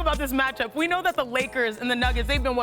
about this matchup. We know that the Lakers and the Nuggets, they've been,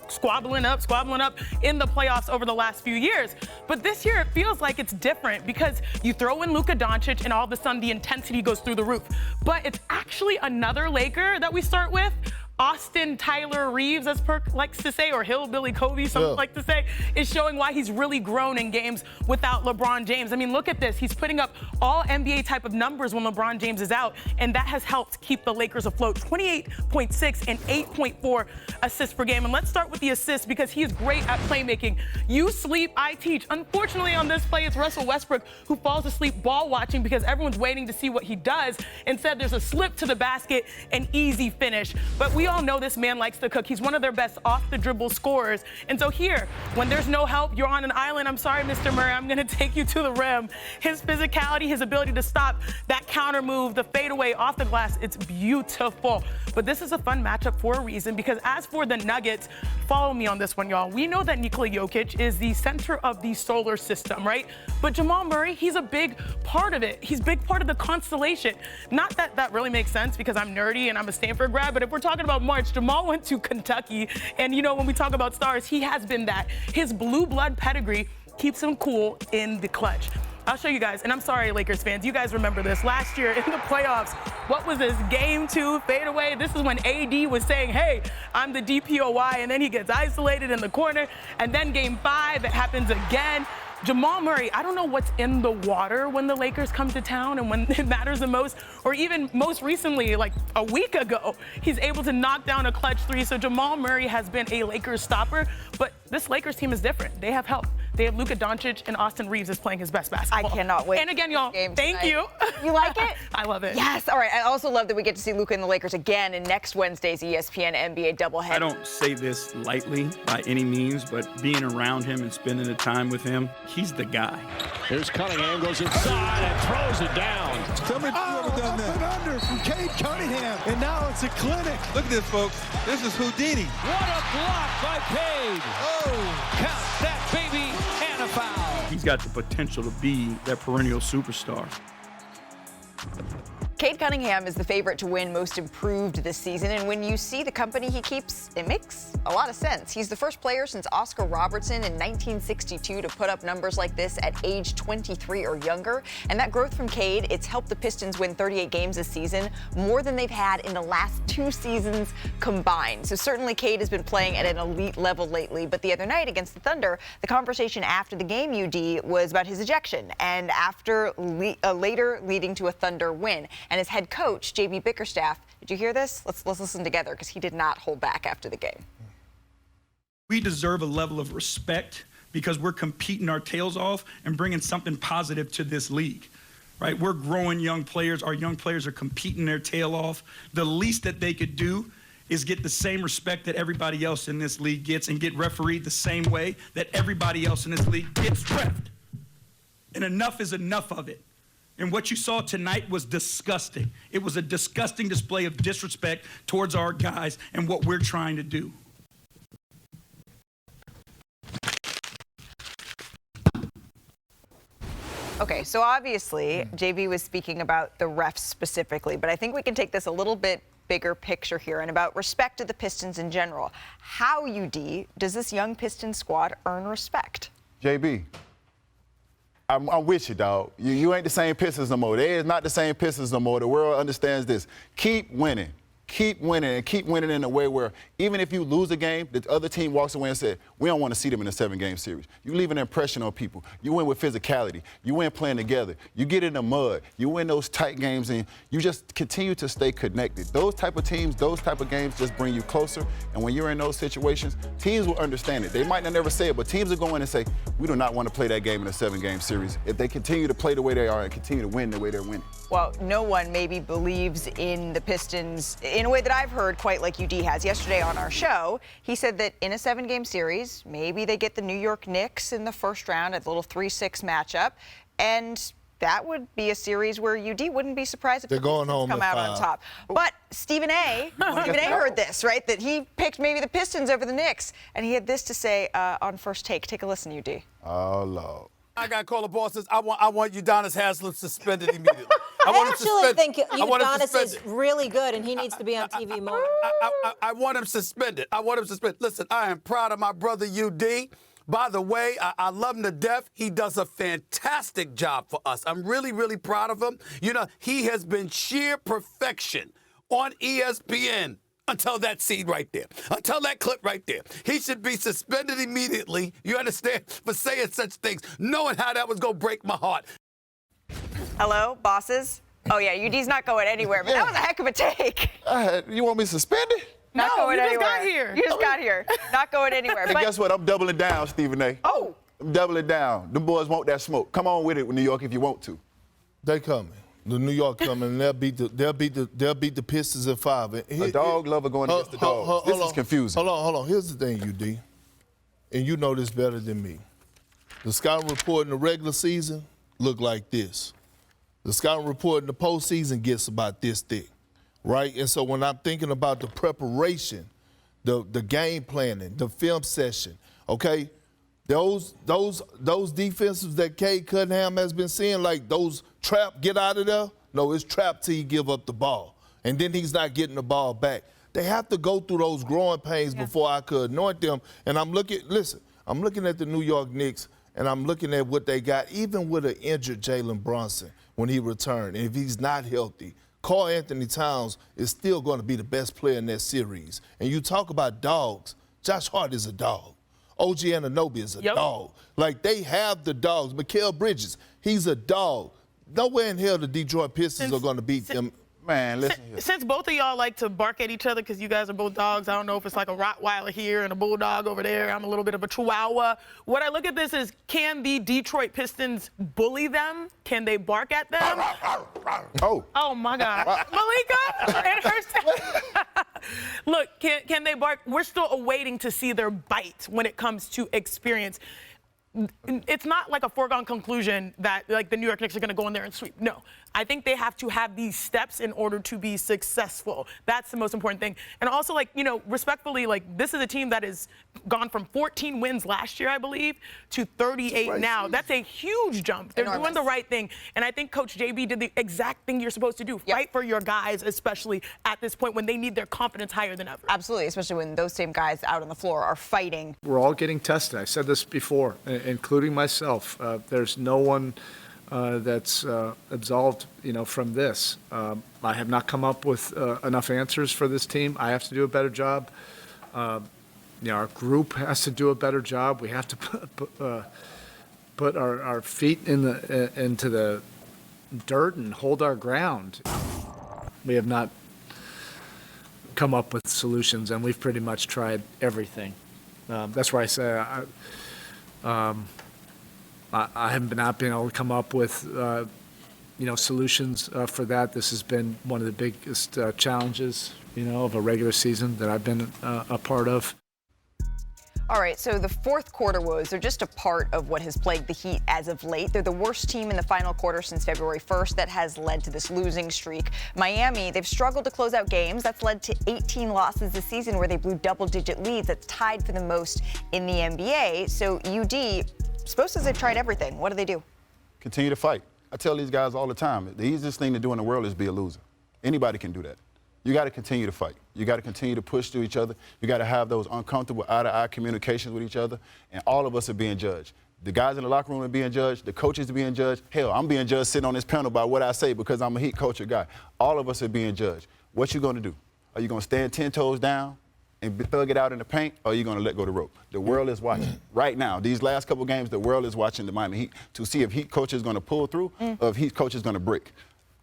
squabbling up in the playoffs over the last few years. But this year, it feels like it's different because you throw in Luka Doncic and all of a sudden the intensity goes through the roof. But it's actually another Laker that we start with. Austin Tyler Reaves, as Perk likes to say, or Hillbilly Kobe, some like to say, is showing why he's really grown in games without LeBron James. I mean, look at this. He's putting up all NBA type of numbers when LeBron James is out, and that has helped keep the Lakers afloat. 28.6 and 8.4 assists per game. And let's start with the assists because he is great at playmaking. You sleep, I teach. Unfortunately, on this play, it's Russell Westbrook who falls asleep ball watching because everyone's waiting to see what he does. Instead, there's a slip to the basket, an easy finish. But we all know this man likes to cook. He's one of their best off-the-dribble scorers. And so here, when there's no help, you're on an island. I'm sorry, Mr. Murray, I'm going to take you to the rim. His physicality, his ability to stop that counter move, the fadeaway off the glass, it's beautiful. But this is a fun matchup for a reason because as for the Nuggets, follow me on this one, y'all. We know that Nikola Jokic is the center of the solar system, right? But Jamal Murray, he's a big part of it. He's a big part of the constellation. Not that that really makes sense because I'm nerdy and I'm a Stanford grad, but if we're talking about March, Jamal went to Kentucky, and you know, when we talk about stars, he has been that. His blue blood pedigree keeps him cool in the clutch. I'll show you guys, and I'm sorry, Lakers fans, you guys remember this. Last year in the playoffs, what was this, Game 2 fadeaway? This is when AD was saying, hey, I'm the DPOY, and then he gets isolated in the corner, and then Game 5, it happens again. Jamal Murray, I don't know what's in the water when the Lakers come to town and when it matters the most, or even most recently, like a week ago, he's able to knock down a clutch three. So Jamal Murray has been a Lakers stopper, but this Lakers team is different. They have help. They have Luka Doncic, and Austin Reaves is playing his best basketball. I cannot wait. And again, y'all, thank you. You like it? I love it. Yes. All right. I also love that we get to see Luka and the Lakers again in next Wednesday's ESPN NBA doubleheader. I don't say this lightly by any means, but being around him and spending the time with him, he's the guy. Here's Cunningham, goes inside and throws it down. Tell me if you ever done that. Up and under from Cade Cunningham, and now it's a clinic. Look at this, folks. This is Houdini. What a block by Cade. Oh, Count that baby and a foul. He's got the potential to be that perennial superstar. Cade Cunningham is the favorite to win Most Improved this season, and when you see the company he keeps, it makes a lot of sense. He's the first player since Oscar Robertson in 1962 to put up numbers like this at age 23 or younger, and that growth from Cade, it's helped the Pistons win 38 games this season, more than they've had in the last 2 seasons combined. So certainly Cade has been playing at an elite level lately, but the other night against the Thunder, the conversation after the game, UD, was about his ejection, and after later leading to a Thunder win. And his head coach, JB Bickerstaff, did you hear this? Let's listen together because he did not hold back after the game. We deserve a level of respect because we're competing our tails off and bringing something positive to this league, right? We're growing young players. Our young players are competing their tail off. The least that they could do is get the same respect that everybody else in this league gets and get refereed the same way that everybody else in this league gets reffed. And enough is enough of it. And what you saw tonight was disgusting. It was a disgusting display of disrespect towards our guys and what we're trying to do. Okay, so obviously, JB was speaking about the refs specifically, but I think we can take this a little bit bigger picture here and about respect to the Pistons in general. How, UD, does this young Pistons squad earn respect? JB. I'm with you, dog. You ain't the same Pistons no more. They is not the same Pistons no more. The world understands this. Keep winning. Keep winning and keep winning in a way where even if you lose a game, the other team walks away and says, we don't want to see them in a 7-game series. You leave an impression on people. You win with physicality. You win playing together. You get in the mud. You win those tight games, and you just continue to stay connected. Those type of teams, those type of games just bring you closer. And when you're in those situations, teams will understand it. They might not never say it, but teams will go in and say, we do not want to play that game in a 7-game series. If they continue to play the way they are and continue to win the way they're winning. Well, no one maybe believes in the Pistons in a way that I've heard quite like UD has. Yesterday on our show, he said that in a 7-game series, maybe they get the New York Knicks in the first round at the little 3-6 matchup, and that would be a series where UD wouldn't be surprised if they're going home come out on top. But Stephen A. heard this, right? That he picked maybe the Pistons over the Knicks, and he had this to say on First Take. Take a listen, UD. Oh, Lord. I got to call the boss. Says, I want Udonis Haslem suspended immediately. I actually think Udonis is really good, and he needs to be on TV more. I want him suspended. I want him suspended. Listen, I am proud of my brother UD. By the way, I love him to death. He does a fantastic job for us. I'm really, really proud of him. You know, he has been sheer perfection on ESPN until that scene right there, until that clip right there. He should be suspended immediately, you understand, for saying such things, knowing how that was going to break my heart. Hello, bosses? Oh, yeah, UD's not going anywhere, but that was a heck of a take. You want me suspended? Not No, going you just anywhere. got here. You just got here. Not going anywhere. And guess what? I'm doubling down, Stephen A. Oh. I'm doubling down. Them boys want that smoke. Come on with it with New York if you want to. They coming. The New York coming, and they'll beat the Pistons in 5. A dog lover going against the dogs. This is confusing. Hold on. Here's the thing, UD, and you know this better than me. The scouting report in the regular season look like this. The scouting report in the postseason gets about this thick, right? And so when I'm thinking about the preparation, the game planning, the film session, okay, those defenses that Cade Cunningham has been seeing, like those trap, get out of there. No, it's trap till you give up the ball. And then he's not getting the ball back. They have to go through those growing pains before I could anoint them. And I'm looking at the New York Knicks, and I'm looking at what they got, even with an injured Jalen Brunson when he returned. And if he's not healthy, Karl Anthony Towns is still going to be the best player in that series. And you talk about dogs, Josh Hart is a dog. OG Anunoby is a dog. Like, they have the dogs. Mikal Bridges, he's a dog. Nowhere in hell the Detroit Pistons are going to beat them. Man, listen here. Since both of y'all like to bark at each other because you guys are both dogs, I don't know if it's like a Rottweiler here and a Bulldog over there. I'm a little bit of a Chihuahua. What I look at this is, can the Detroit Pistons bully them? Can they bark at them? Oh my God. Malika and her. Look, can they bark? We're still awaiting to see their bite when it comes to experience. It's not like a foregone conclusion that like the New York Knicks are going to go in there and sweep. No, I think they have to have these steps in order to be successful. That's the most important thing. And also, like, you know, respectfully, like, this is a team that has gone from 14 wins last year, I believe, to 38 now. That's a huge jump. They're doing the right thing. And I think Coach JB did the exact thing you're supposed to do. Fight for your guys, especially at this point when they need their confidence higher than ever. Absolutely, especially when those same guys out on the floor are fighting. We're all getting tested. I said this before, including myself. There's no one that's absolved, you know, from this. I have not come up with enough answers for this team. I have to do a better job. You know, our group has to do a better job. We have to put our feet into the dirt and hold our ground. We have not come up with solutions, and we've pretty much tried everything. That's why I say I haven't been able to come up with, you know, solutions for that. This has been one of the biggest challenges, you know, of a regular season that I've been a part of. All right, so the fourth quarter woes, they're just a part of what has plagued the Heat as of late. They're the worst team in the final quarter since February 1st. That has led to this losing streak. Miami, they've struggled to close out games. That's led to 18 losses this season where they blew double-digit leads. That's tied for the most in the NBA. So UD, supposed to have tried everything. What do they do? Continue to fight. I tell these guys all the time, the easiest thing to do in the world is be a loser. Anybody can do that. You got to continue to fight. You got to continue to push through each other. You got to have those uncomfortable eye-to-eye communications with each other, and all of us are being judged. The guys in the locker room are being judged. The coaches are being judged. Hell, I'm being judged sitting on this panel by what I say because I'm a Heat culture guy. All of us are being judged. What you going to do? Are you going to stand 10 toes down and thug it out in the paint, or are you going to let go of the rope? The world is watching. Right now, these last couple games, the world is watching the Miami Heat to see if Heat coach is going to pull through or if Heat coach is going to break.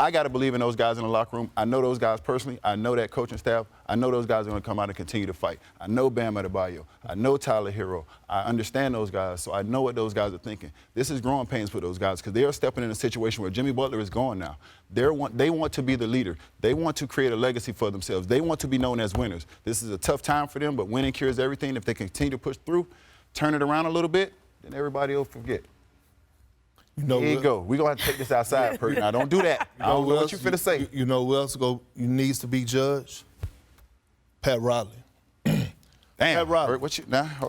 I got to believe in those guys in the locker room. I know those guys personally. I know that coaching staff. I know those guys are going to come out and continue to fight. I know Bam Adebayo. I know Tyler Hero. I understand those guys, so I know what those guys are thinking. This is growing pains for those guys because they are stepping in a situation where Jimmy Butler is gone now. They want to be the leader. They want to create a legacy for themselves. They want to be known as winners. This is a tough time for them, but winning cures everything. If they continue to push through, turn it around a little bit, then everybody will forget. There you go. We're going to have to take this outside, Perkins. Now, don't do that. I don't know what you're finna say. You know who else needs to be judged? Pat Riley. Damn. Pat Riley.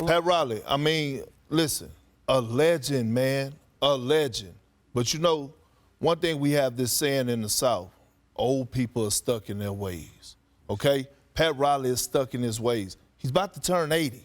Pat Riley. I mean, listen, a legend, man. A legend. But you know, one thing we have this saying in the South, old people are stuck in their ways, okay? Pat Riley is stuck in his ways. He's about to turn 80.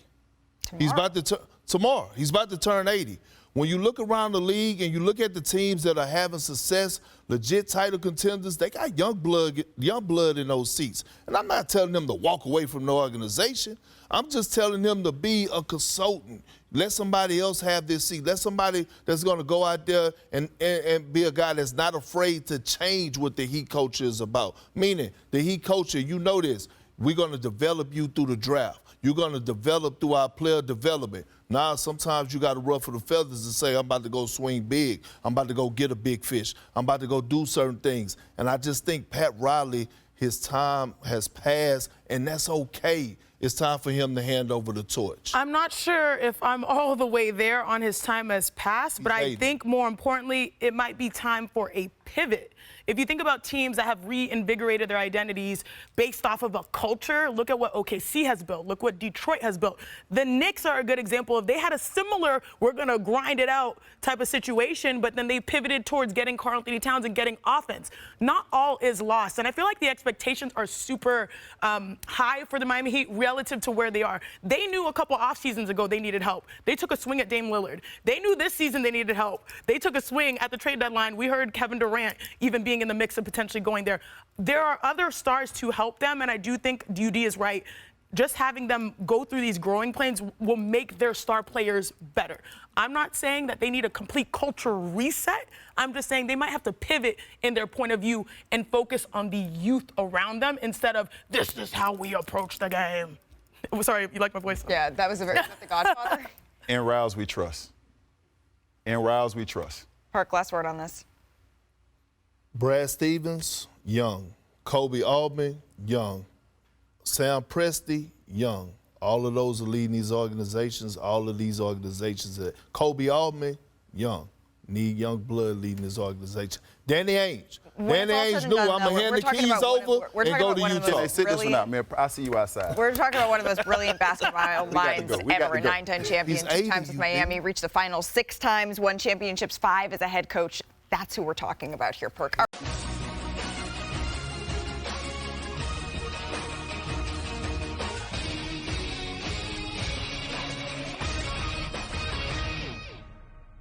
Tomorrow. He's about to turn 80. When you look around the league and you look at the teams that are having success, legit title contenders, they got young blood in those seats. And I'm not telling them to walk away from the organization. I'm just telling them to be a consultant. Let somebody else have this seat. Let somebody that's going to go out there and be a guy that's not afraid to change what the Heat culture is about. Meaning, the Heat culture, you know this, we're going to develop you through the draft. You're going to develop through our player development. Now, sometimes you got to ruffle the feathers and say, I'm about to go swing big. I'm about to go get a big fish. I'm about to go do certain things. And I just think Pat Riley, his time has passed, and that's okay. It's time for him to hand over the torch. I'm not sure if I'm all the way there on his time has passed, but I think more importantly, it might be time for a pivot. If you think about teams that have reinvigorated their identities based off of a culture, look at what OKC has built. Look what Detroit has built. The Knicks are a good example of they had a similar, we're going to grind it out type of situation, but then they pivoted towards getting Karl Anthony Towns and getting offense. Not all is lost. And I feel like the expectations are super high for the Miami Heat relative to where they are. They knew a couple off seasons ago they needed help. They took a swing at Dame Lillard. They knew this season they needed help. They took a swing at the trade deadline. We heard Kevin Durant even being in the mix of potentially going there. There are other stars to help them, and I do think UD is right. Just having them go through these growing pains will make their star players better. I'm not saying that they need a complete culture reset. I'm just saying they might have to pivot in their point of view and focus on the youth around them instead of this is how we approach the game. Sorry, you like my voice? Yeah, that was a very The Godfather. In Rouse we trust. In Rouse we trust. Park, last word on this. Brad Stevens, young. Kobe Altman, young. Sam Presti, young. All of those are leading these organizations. All of these organizations. Kobe Altman, young. Need young blood leading this organization. Danny Ainge. Danny Ainge knew I'm going to hand the keys over and go to Utah. Hey, sit this one out, man. I'll see you outside. We're talking about one of the most brilliant basketball minds ever. A 9-10 champion, 2 times with Miami, reached the finals 6 times, won championships 5 as a head coach. That's who we're talking about here, Perk.